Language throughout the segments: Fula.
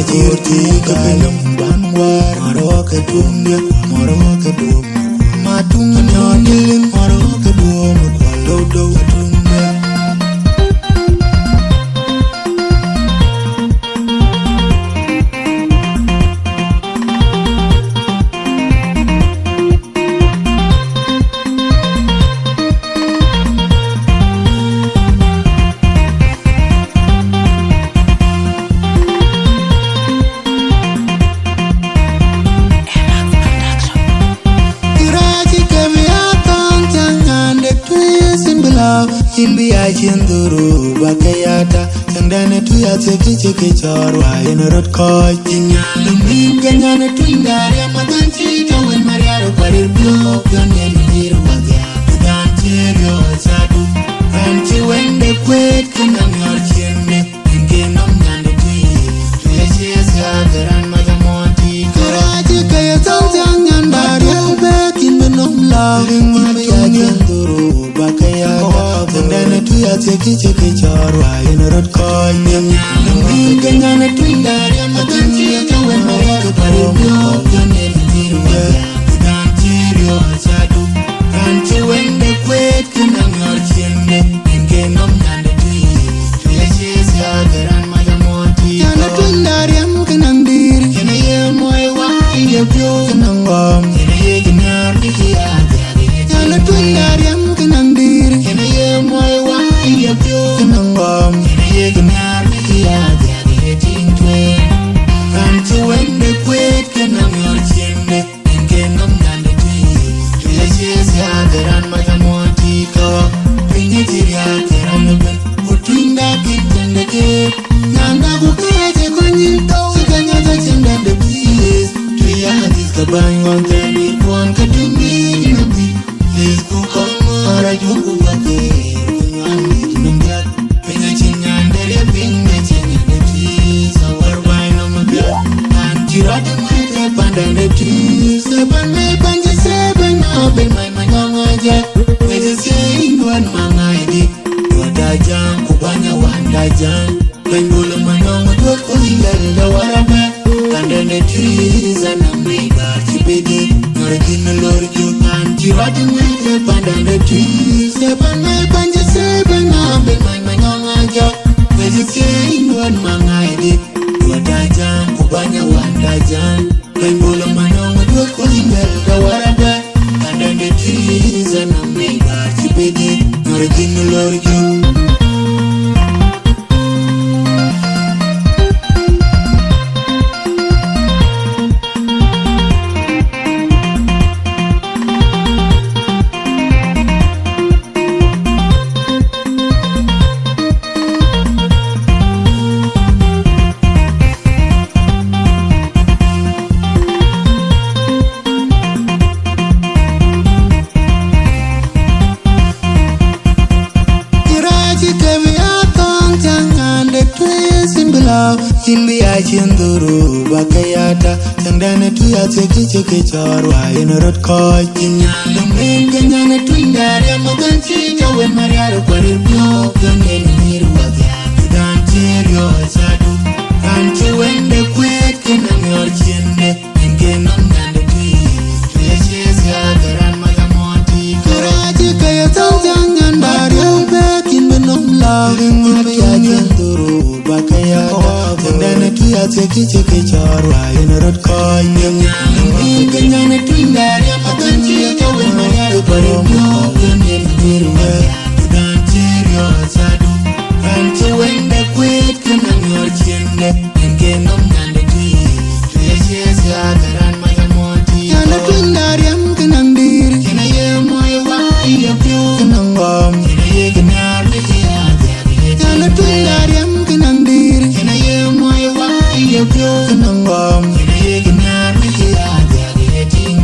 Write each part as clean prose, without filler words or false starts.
jirti kalam banwar maro ka dumya maro ka dum matung nyonilin maro ka dum kwalo do dumya Imbi ajinduru bakayata tandana tuya teke chorwa in rot ko tinyalum ganyana twindari amaganchi tawen mariaro parir blo ganen dir bagya dan cherio sadu ranchi wende kwet kanam yor chende ngenom nyande tuye chesa garan majamonti karaji kaya tang Arialbeek in the nom love imbi ajinduru bakayata tandana tuya teke chorwa in rot ko ganyana twindari amaganchi tawen mariaro parir blo ganen dir bagya dan cherio sadu ranchi wende kwet kanam yor chende ngenom nyande tuye chesa garan majamonti yana twindari amaganang dir yana ye moy wa ye byo kanangom yana ye gnar diya yana twindari amaganang dir yana ye moy wa ye byo kanangom yana ye gnar diya tintwe ranchi wende kwet kanam yor chende ngenom nyande tuye chesa garan majamonti ko pinyejiria garan ben utwinda kitende ke nanga kukeje konyito kanyaza chenda de please tuya hadis kabang on tani pon kadumi nabi please ku komara juku bake kunyani tunumya pinyechinyande le pinyechinyande please our wine on my blood and jirata mate pandande please sepane panje sepana open my manyangaje weje say one mangaidi Ajang kubanya wandajang Benggula manong dua kuliah da warabe Kandane trees and amiga chipede Noragina lorju anji rati wete pandane trees Sepan me panja sepan abe my manong aja Weje say one mangaidi Ajang kubanya wandajang Benggula manong dua kuliah da warabe Kandane trees and amiga chipede Noragina lorju Imbi ajinduru bakayata tandana tuya teke chorwa in rot ko tinyalum ganyana twindari amaganchi tawen mariaro parir blo ganen dir bagya dan cherio sadu ranchi wende kwet kanam yor chende ngenom nyande tuye chesa garan majamonti karaji kaya tang Arialbeek in the nom love imbi ajinduru bakayata tandana tuya teke chorwa in rot ko ganyana twindari amaganchi tawen mariaro parir blo ganen dir bagya dan cherio sadu ranchi wende kwet kanam yor chende ngenom nyande tuye chesa garan majamonti yana twindari amaganang dir yana ye moy wa ye byo kanangom yana ye gnar diya yana twindari amaganang dir yana ye moy wa ye byo kanangom yana ye gnar diya ting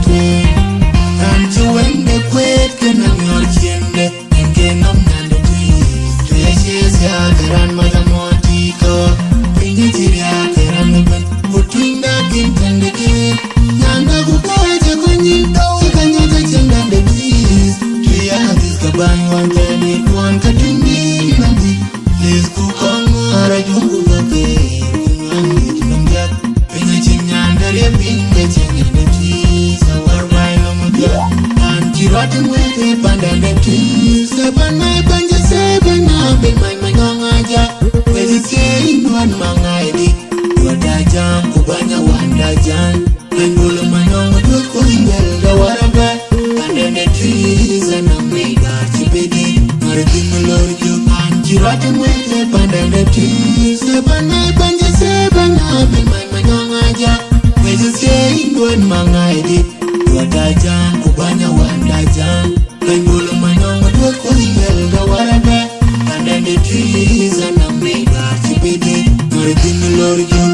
say one mangaidi. You Ajang kubanya wanda Ajang. Kabulo Mayom do Kuol the whatever. And then the trees and a mega chibidi. Martin Lord you and Jirata with the trees. The banana banja say banana my Mayom Ajang. We just say one mangaidi. You Ajang kubanya wanda Ajang. Kabulo Mayom do Kuol the whatever. And then the trees and a mega chibidi. Martin Lord you